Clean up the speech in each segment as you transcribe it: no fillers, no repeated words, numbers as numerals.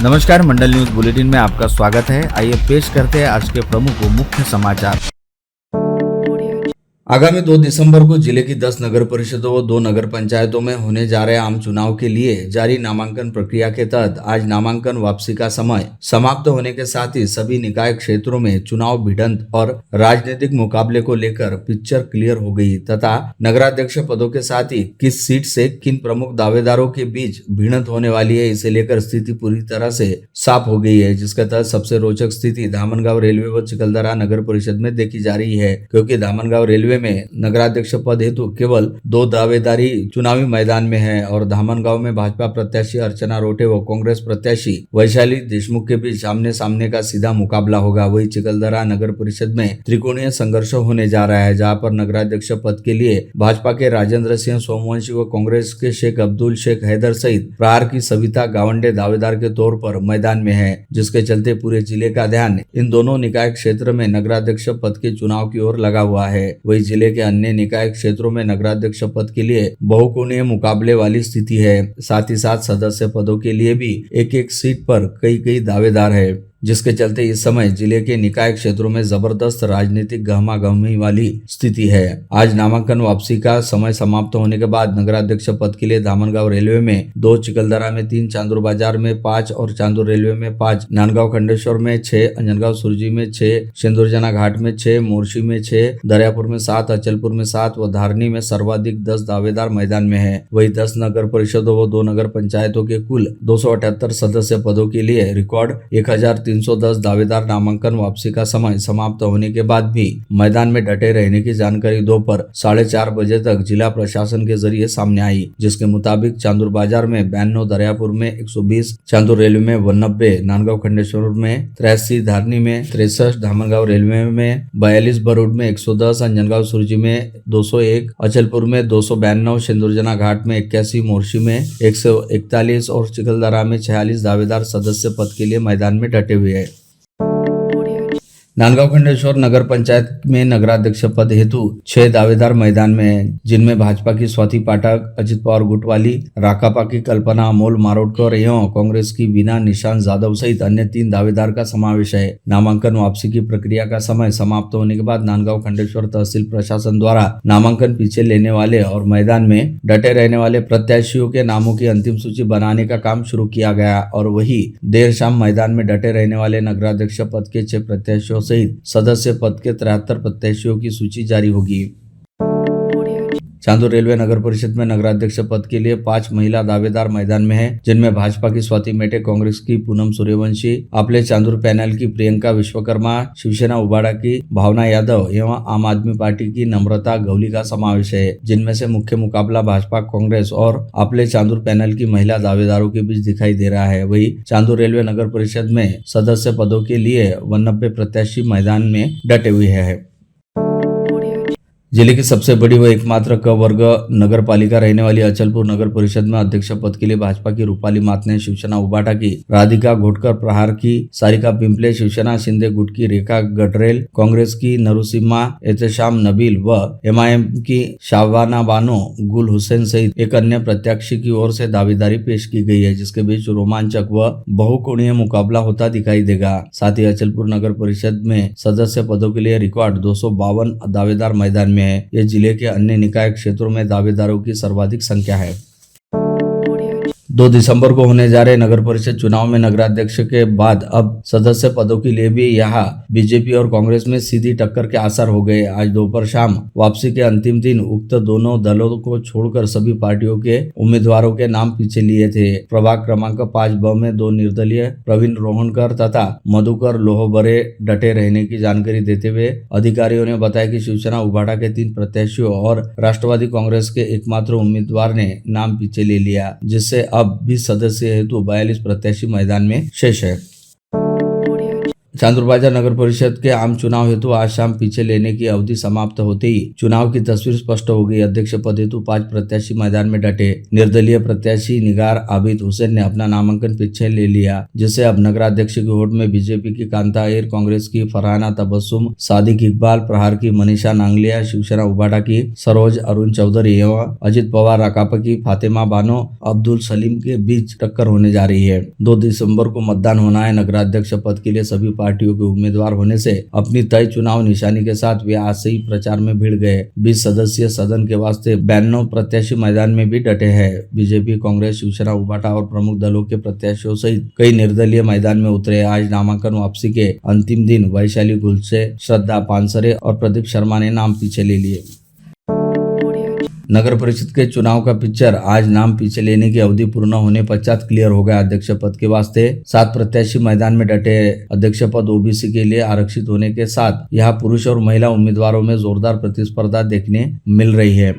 नमस्कार, मंडल news bulletin में आपका स्वागत है। आइए पेश करते हैं आज के प्रमुख व मुख्य समाचार। आगामी 2 दिसंबर को जिले की 10 नगर परिषदों व 2 नगर पंचायतों में होने जा रहे आम चुनाव के लिए जारी नामांकन प्रक्रिया के तहत आज नामांकन वापसी का समय समाप्त होने के साथ ही सभी निकाय क्षेत्रों में चुनाव भिड़ंत और राजनीतिक मुकाबले को लेकर पिक्चर क्लियर हो गई तथा नगराध्यक्ष पदों के साथ ही किस सीट से किन प्रमुख दावेदारों के बीच भिड़ंत होने वाली है, इसे लेकर स्थिति पूरी तरह से साफ हो गई है। जिसके तहत सबसे रोचक स्थिति धामनगांव रेलवे व चिकलदरा नगर परिषद में देखी जा रही है, क्योंकि धामनगांव रेलवे में नगराध्यक्ष पद हेतु केवल 2 दावेदारी चुनावी मैदान में है और धामनगांव में भाजपा प्रत्याशी अर्चना रोटे व कांग्रेस प्रत्याशी वैशाली देशमुख के बीच आमने सामने का सीधा मुकाबला होगा। वही चिकलदरा नगर परिषद में त्रिकोणीय संघर्ष होने जा रहा है, जहां पर नगराध्यक्ष पद के लिए भाजपा के राजेंद्र सिंह सोमवंशी व कांग्रेस के शेख अब्दुल शेख हैदर सहित प्रहार की सविता गावंडे दावेदार के तौर पर मैदान में है, जिसके चलते पूरे जिले का ध्यान इन दोनों निकाय क्षेत्र में नगराध्यक्ष पद के चुनाव की ओर लगा हुआ है। वही जिले के अन्य निकाय क्षेत्रों में नगराध्यक्ष पद के लिए बहुकोणीय मुकाबले वाली स्थिति है। साथ ही साथ सदस्य पदों के लिए भी एक एक सीट पर कई दावेदार है, जिसके चलते इस समय जिले के निकाय क्षेत्रों में जबरदस्त राजनीतिक गहमागहमी वाली स्थिति है। आज नामांकन वापसी का समय समाप्त होने के बाद नगराध्यक्ष पद के लिए धामनगांव रेलवे में 2, चिकलदरा में 3, चांदूर बाजार में 5 और चांदूर रेलवे में 5, नांदगांव खंडेश्वर में 6, अंजनगांव सुरजी में 6, सिंदूरजना घाट में 6, मोर्शी में 6, दरियापुर में 7, अचलपुर में 7 व धारनी में सर्वाधिक 10 दावेदार मैदान में है। वही 10 नगर परिषदों व 2 नगर पंचायतों के कुल 278 सदस्य पदों के लिए रिकॉर्ड 1310 दावेदार नामांकन वापसी का समय समाप्त होने के बाद भी मैदान में डटे रहने की जानकारी दोपहर 4:30 बजे तक जिला प्रशासन के जरिए सामने आई, जिसके मुताबिक चांदूर बाजार में 92, दरियापुर में 120, चांदूर रेलवे में 92, नांदगांव खंडेश्वर में 83, धारनी में 63, धामनगांव रेलवे में 42, बरूड में 110, अंजनगांव सुरजी में 201, अचलपुर में 292, सिंदूरजना घाट में 81, मोर्शी में 141 और चिकलदरा में 46 दावेदार सदस्य पद के लिए मैदान में डटे हुए हैं। नांदगांव खंडेश्वर नगर पंचायत में नगराध्यक्ष पद हेतु 6 दावेदार मैदान में हैं, जिनमें भाजपा की स्वाति पाठक, अजित पवार गुटवाली, राकापा की कल्पना अमोल मारोडकर एवं कांग्रेस की वीना निशांत जाधव सहित अन्य 3 दावेदार का समावेश है। नामांकन वापसी की प्रक्रिया का समय समाप्त होने के बाद नांदगांव खंडेश्वर तहसील प्रशासन द्वारा नामांकन पीछे लेने वाले और मैदान में डटे रहने वाले प्रत्याशियों के नामों की अंतिम सूची बनाने का काम शुरू किया गया और वही देर शाम मैदान में डटे रहने वाले नगराध्यक्ष पद के 6 प्रत्याशियों सहित सदस्य पद के 73 प्रत्याशियों की सूची जारी होगी। चांदूर रेलवे नगर परिषद में नगराध्यक्ष पद के लिए 5 महिला दावेदार मैदान में हैं, जिनमें भाजपा की स्वाति मेटे, कांग्रेस की पूनम सूर्यवंशी, आपले चांदूर पैनल की प्रियंका विश्वकर्मा, शिवसेना उबाड़ा की भावना यादव एवं आम आदमी पार्टी की नम्रता गवली का समावेश है, जिनमें से मुख्य मुकाबला भाजपा, कांग्रेस और आपले चांदूर पैनल की महिला दावेदारों के बीच दिखाई दे रहा है। वही चांदूर रेलवे नगर परिषद में सदस्य पदों के लिए 89 प्रत्याशी मैदान में डटे हुए हैं। जिले की सबसे बड़ी व एकमात्र क वर्ग नगर पालिका रहने वाली अचलपुर नगर परिषद में अध्यक्ष पद के लिए भाजपा की रूपाली मात ने शिवसेना उबाटा की राधिका घोटकर, प्रहार की सारिका पिंपले, शिवसेना शिंदे गुट की रेखा गडरेल, कांग्रेस की नरुसिम्हा एहतेशाम नबील व एमआईएम की शाबाना बानो गुल हुसैन सहित एक अन्य प्रत्याशी की ओर से दावेदारी पेश की गई है, जिसके बीच रोमांचक व बहुकोणीय मुकाबला होता दिखाई देगा। साथ ही अचलपुर नगर परिषद में सदस्य पदों के लिए रिकॉर्ड 252 दावेदार मैदान में है। यह जिले के अन्य निकाय क्षेत्रों में दावेदारों की सर्वाधिक संख्या है। 2 दिसंबर को होने जा रहे नगर परिषद चुनाव में नगराध्यक्ष के बाद अब सदस्य पदों के लिए भी यहाँ बीजेपी और कांग्रेस में सीधी टक्कर के आसार हो गए। आज दोपहर शाम वापसी के अंतिम दिन उक्त दोनों दलों को छोड़कर सभी पार्टियों के उम्मीदवारों के नाम पीछे लिए थे। प्रभाग क्रमांक 5 में 2 निर्दलीय प्रवीण रोहनकर तथा मधुकर लोहबरे डटे रहने की जानकारी देते हुए अधिकारियों ने बताया कि शिवसेना उबाटा के 3 प्रत्याशियों और राष्ट्रवादी कांग्रेस के एकमात्र उम्मीदवार ने नाम पीछे ले लिया, जिससे अब 20 सदस्य हेतु 42 प्रत्याशी मैदान में शेष है। चांदूर बाजार नगर परिषद के आम चुनाव हेतु आज शाम पीछे लेने की अवधि समाप्त होते ही चुनाव की तस्वीर स्पष्ट हो गई। अध्यक्ष पद हेतु 5 प्रत्याशी मैदान में डटे। निर्दलीय प्रत्याशी निगार आबिद हुसैन ने अपना नामांकन पीछे ले लिया, जिससे अब नगराध्यक्ष की होड़ में बीजेपी की कांता अहिर, कांग्रेस की फरहाना तबस्सुम, सादिक इकबाल, प्रहार की मनीषा नांगलिया, शिवसेना उबाटा की सरोज अरुण चौधरी एवं अजित पवार राकापा की फातिमा बानो अब्दुल सलीम के बीच टक्कर होने जा रही है। 2 दिसंबर को मतदान होना है। नगराध्यक्ष पद के लिए सभी पार्टियों के उम्मीदवार होने से अपनी तय चुनाव निशानी के साथ वे आज से ही प्रचार में भिड़ गए। 20 सदस्यीय सदन के वास्ते 92 प्रत्याशी मैदान में भी डटे हैं। बीजेपी, कांग्रेस, शिवसेना उबाटा और प्रमुख दलों के प्रत्याशियों सहित कई निर्दलीय मैदान में उतरे। आज नामांकन वापसी के अंतिम दिन वैशाली गुलसे, श्रद्धा पानसरे और प्रदीप शर्मा ने नाम पीछे ले लिए। नगर परिषद के चुनाव का पिक्चर आज नाम पीछे लेने की अवधि पूर्ण होने पश्चात क्लियर हो गया। अध्यक्ष पद के वास्ते 7 प्रत्याशी मैदान में डटे। अध्यक्ष पद ओबीसी के लिए आरक्षित होने के साथ यहाँ पुरुष और महिला उम्मीदवारों में जोरदार प्रतिस्पर्धा देखने मिल रही है।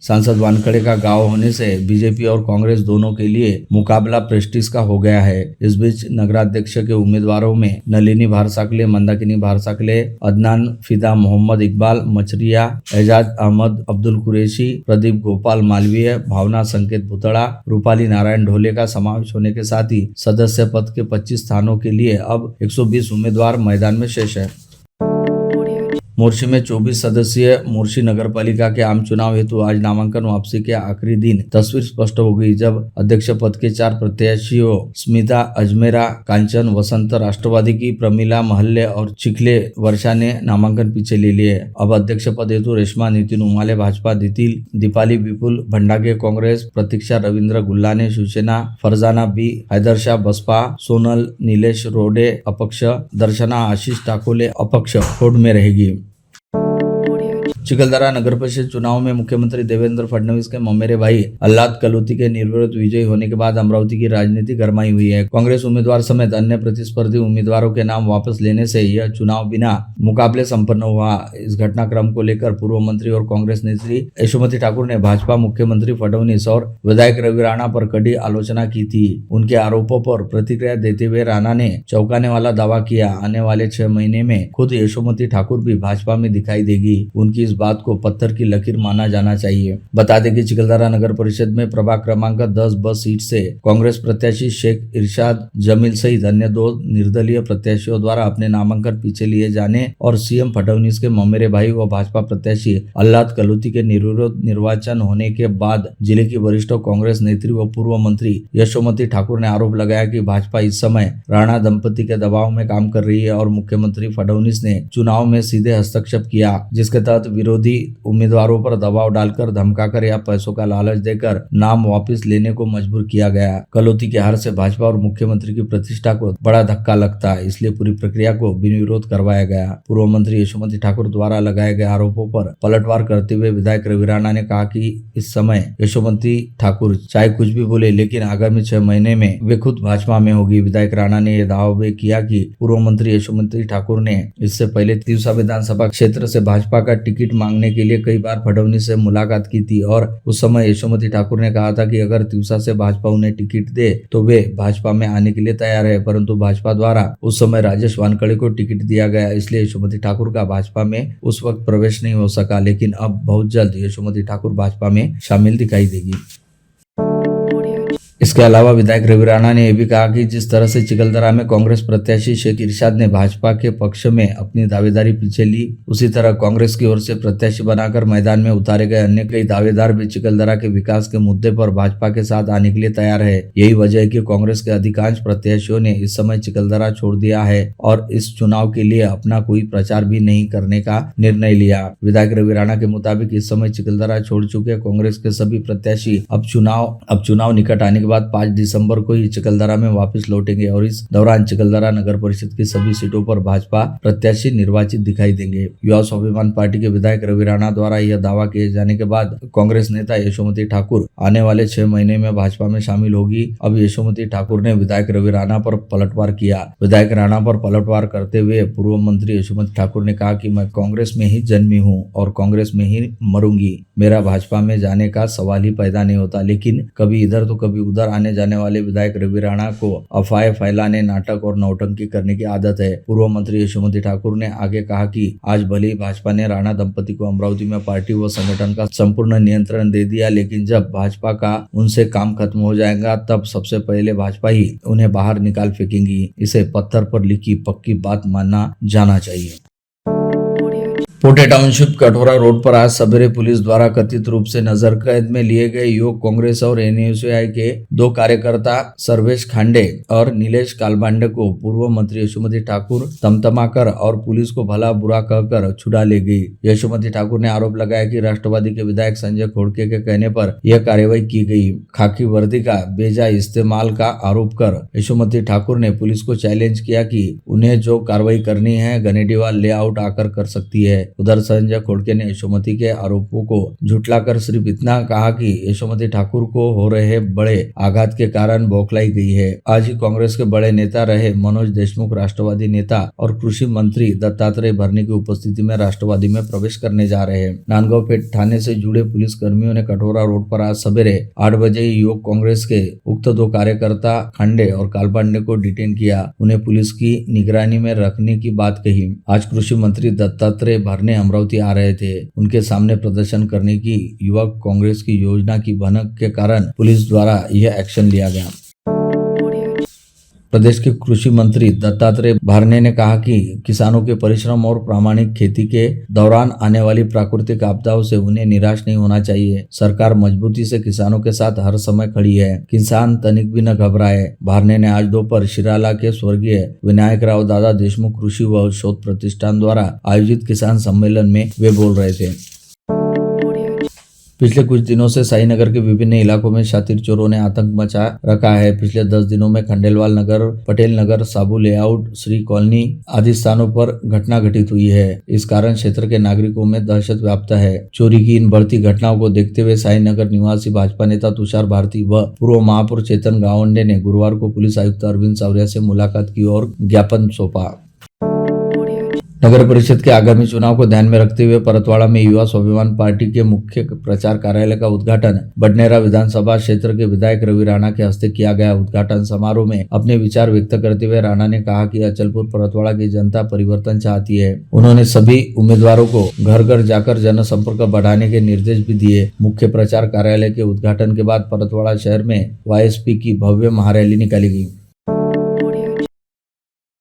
सांसद वानखेड़े का गांव होने से बीजेपी और कांग्रेस दोनों के लिए मुकाबला प्रेस्टीज का हो गया है। इस बीच नगराध्यक्ष के उम्मीदवारों में नलिनी भारसाकले, मंदाकिनी भारसाकले, अदनान फिदा, मोहम्मद इकबाल मचरिया, एजाज अहमद, अब्दुल कुरैशी, प्रदीप गोपाल मालवीय, भावना संकेत भुतड़ा, रूपाली नारायण ढोले का समावेश होने के साथ ही सदस्य पद के 25 स्थानों के लिए अब 120 उम्मीदवार मैदान में शेष है। मोर्शी में 24 सदस्यीय मोर्शी नगर पालिका के आम चुनाव हेतु आज नामांकन वापसी के आखिरी दिन तस्वीर स्पष्ट हो गई, जब अध्यक्ष पद के 4 प्रत्याशियों स्मिता अजमेरा, कांचन वसंत राष्ट्रवादी की, प्रमिला महल्ले और चिखले वर्षा ने नामांकन पीछे ले लिए। अब अध्यक्ष पद हेतु रेशमा नितिन उमाले भाजपा, दीपाली विपुल भंडाके कांग्रेस, प्रतीक्षा रविंद्र गुल्लाने शिवसेना, फरजाना बी हैदरशाह बसपा, सोनल नीलेश रोडे अपक्ष, दर्शना आशीष ठाकोले अपक्ष होड़ में रहेगी। चिखलदरा नगर परिषद चुनाव में मुख्यमंत्री देवेंद्र फडणवीस के ममेरे भाई अल्लाद कलोती के निर्विरोध विजयी होने के बाद अमरावती की राजनीति गरमाई हुई है। कांग्रेस उम्मीदवार समेत अन्य प्रतिस्पर्धी उम्मीदवारों के नाम वापस लेने से यह चुनाव बिना मुकाबले संपन्न हुआ। इस घटनाक्रम को लेकर पूर्व मंत्री और कांग्रेस नेत्री यशोमती ठाकुर ने भाजपा मुख्यमंत्री फडणवीस और विधायक रवि राणा पर कड़ी आलोचना की थी। उनके आरोपों पर प्रतिक्रिया देते हुए राणा ने चौंकाने वाला दावा किया, आने वाले 6 महीने में खुद यशोमती ठाकुर भी भाजपा में दिखाई देगी। उनकी इस बात को पत्थर की लकीर माना जाना चाहिए। बता दें कि चिखलदरा नगर परिषद में प्रभाग क्रमांक 10 ब सीट से कांग्रेस प्रत्याशी शेख इरशाद जमील सहित अन्य 2 निर्दलीय प्रत्याशियों द्वारा अपने नामांकन पीछे लिए जाने और सीएम फडणवीस के ममेरे भाई व भाजपा प्रत्याशी अल्लाद कलोती के निर्विरोध निर्वाचन होने के बाद जिले की वरिष्ठ कांग्रेस नेत्री व पूर्व मंत्री यशोमती ठाकुर ने आरोप लगाया कि भाजपा इस समय राणा दंपति के दबाव में काम कर रही है और मुख्यमंत्री फडणवीस ने चुनाव में सीधे हस्तक्षेप किया, जिसके तहत विरोधी उम्मीदवारों पर दबाव डालकर, धमकाकर या पैसों का लालच देकर नाम वापस लेने को मजबूर किया गया। कलोती के हार से भाजपा और मुख्यमंत्री की प्रतिष्ठा को बड़ा धक्का लगता है, इसलिए पूरी प्रक्रिया को बिन विरोध करवाया गया। पूर्व मंत्री यशोमती ठाकुर द्वारा लगाए गए आरोपों पर पलटवार करते हुए विधायक रवि राणा ने कहा कि इस समय यशोमती ठाकुर चाहे कुछ भी बोले, लेकिन आगामी 6 महीने में वे खुद भाजपा में होगी। विधायक राणा ने यह दावा भी किया कि पूर्व मंत्री यशोमती ठाकुर ने इससे पहले तिवसा विधानसभा क्षेत्र से भाजपा का टिकट मांगने के लिए कई बार फडणवीस से मुलाकात की थी और उस समय यशोमती ठाकुर ने कहा था कि अगर तिवसा से भाजपा उन्हें टिकट दे तो वे भाजपा में आने के लिए तैयार है, परंतु भाजपा द्वारा उस समय राजेश वानखेड़े को टिकट दिया गया, इसलिए यशोमती ठाकुर का भाजपा में उस वक्त प्रवेश नहीं हो सका। लेकिन अब बहुत जल्द यशोमती ठाकुर भाजपा में शामिल दिखाई देगी। इसके अलावा विधायक रवि राणा ने यह भी कहा कि जिस तरह से चिखलदरा में कांग्रेस प्रत्याशी शेख इरशाद ने भाजपा के पक्ष में अपनी दावेदारी पीछे ली, उसी तरह कांग्रेस की ओर से प्रत्याशी बनाकर मैदान में उतारे गए अन्य कई दावेदार भी चिखलदरा के विकास के मुद्दे पर भाजपा के साथ आने के लिए तैयार है। यही वजह है कि कांग्रेस के अधिकांश प्रत्याशियों ने इस समय चिखलदरा छोड़ दिया है और इस चुनाव के लिए अपना कोई प्रचार भी नहीं करने का निर्णय लिया। विधायक रवि राणा के मुताबिक इस समय चिखलदरा छोड़ चुके कांग्रेस के सभी प्रत्याशी अब चुनाव निकट आने के बाद 5 दिसंबर को ही चिखलदरा में वापस लौटेंगे और इस दौरान चिखलदरा नगर परिषद की सभी सीटों पर भाजपा प्रत्याशी निर्वाचित दिखाई देंगे। युवा स्वाभिमान पार्टी के विधायक रवि राणा द्वारा यह दावा किए जाने के बाद कांग्रेस नेता यशोमती ठाकुर आने वाले 6 महीने में भाजपा में शामिल होगी। अब यशोमती ठाकुर ने विधायक रवि राणा पर पलटवार किया। विधायक राणा पर पलटवार करते हुए पूर्व मंत्री यशोमती ठाकुर ने कहा कि मैं कांग्रेस में ही जन्मी हूँ और कांग्रेस में ही मरूंगी, मेरा भाजपा में जाने का सवाल ही पैदा नहीं होता, लेकिन कभी इधर तो कभी उधर उधर आने जाने वाले विधायक रवि राणा को अफवाहें फैलाने, नाटक और नौटंकी करने की आदत है। पूर्व मंत्री यशोमती ठाकुर ने आगे कहा कि आज भले ही भाजपा ने राणा दंपति को अमरावती में पार्टी व संगठन का संपूर्ण नियंत्रण दे दिया, लेकिन जब भाजपा का उनसे काम खत्म हो जाएगा तब सबसे पहले भाजपा ही उन्हें बाहर निकाल फेंकेगी। इसे पत्थर पर लिखी पक्की बात मानना जाना चाहिए। पोटे टाउनशिप कठोरा रोड पर आज सवेरे पुलिस द्वारा कथित रूप से नजर कैद में लिए गए युवक कांग्रेस और एनयूसीआई के 2 कार्यकर्ता सर्वेश खांडे और नीलेश कालबांडे को पूर्व मंत्री यशोमती ठाकुर तमतमाकर और पुलिस को भला बुरा कहकर छुड़ा ले गई। यशोमती ठाकुर ने आरोप लगाया कि राष्ट्रवादी के विधायक संजय खोड़के के कहने पर यह कार्रवाई की गई। खाकी वर्दी का बेजा इस्तेमाल का आरोप कर यशोमती ठाकुर ने पुलिस को चैलेंज किया कि उन्हें जो कार्रवाई करनी है गनेडीवाल लेआउट आकर कर सकती है। उधर संजय खोड़के ने यशोमती के आरोपों को झुठलाकर सिर्फ इतना कहा कि यशोमती ठाकुर को हो रहे बड़े आघात के कारण बौखलाई गई है। आज ही कांग्रेस के बड़े नेता रहे मनोज देशमुख, राष्ट्रवादी नेता और कृषि मंत्री दत्तात्रेय भरने की उपस्थिति में राष्ट्रवादी में प्रवेश करने जा रहे हैं। नांदगांव पेठ थाने से जुड़े पुलिस कर्मियों ने कठोरा रोड पर आज सवेरे 8 बजे युवक कांग्रेस के उक्त 2 कार्यकर्ता खांडे और कालपांडे को डिटेन किया। उन्हें पुलिस की निगरानी में रखने की बात कही। आज कृषि मंत्री दत्तात्रेय भरने अमरावती आ रहे थे। उनके सामने प्रदर्शन करने की युवक कांग्रेस की योजना की भनक के कारण पुलिस द्वारा यह एक्शन लिया गया। प्रदेश के कृषि मंत्री दत्तात्रेय भरने ने कहा कि किसानों के परिश्रम और प्रामाणिक खेती के दौरान आने वाली प्राकृतिक आपदाओं से उन्हें निराश नहीं होना चाहिए। सरकार मजबूती से किसानों के साथ हर समय खड़ी है। किसान तनिक भी न घबराए। भरने ने आज दोपहर शिराला के स्वर्गीय विनायक राव दादा देशमुख कृषि व शोध प्रतिष्ठान द्वारा आयोजित किसान सम्मेलन में वे बोल रहे थे। पिछले कुछ दिनों से साईनगर के विभिन्न इलाकों में शातिर चोरों ने आतंक मचा रखा है। पिछले 10 दिनों में खंडेलवाल नगर, पटेल नगर, साबू लेआउट, श्री कॉलोनी आदि स्थानों पर घटना घटित हुई है। इस कारण क्षेत्र के नागरिकों में दहशत व्याप्त है। चोरी की इन बढ़ती घटनाओं को देखते हुए साईनगर निवासी भाजपा नेता तुषार भारती व पूर्व महापौर चेतन गावंडे ने गुरुवार को पुलिस आयुक्त अरविंद सावरिया से मुलाकात की और ज्ञापन सौंपा। नगर परिषद के आगामी चुनाव को ध्यान में रखते हुए परतवाड़ा में युवा स्वाभिमान पार्टी के मुख्य प्रचार कार्यालय का उद्घाटन बडनेरा विधानसभा क्षेत्र के विधायक रवि राणा के हस्ते किया गया। उद्घाटन समारोह में अपने विचार व्यक्त करते हुए राणा ने कहा कि अचलपुर परतवाड़ा की जनता परिवर्तन चाहती है। उन्होंने सभी उम्मीदवारों को घर घर जाकर जनसंपर्क बढ़ाने के निर्देश भी दिए। मुख्य प्रचार कार्यालय के उद्घाटन के बाद परतवाड़ा शहर में वाईएसपी की भव्य महारैली निकाली गई।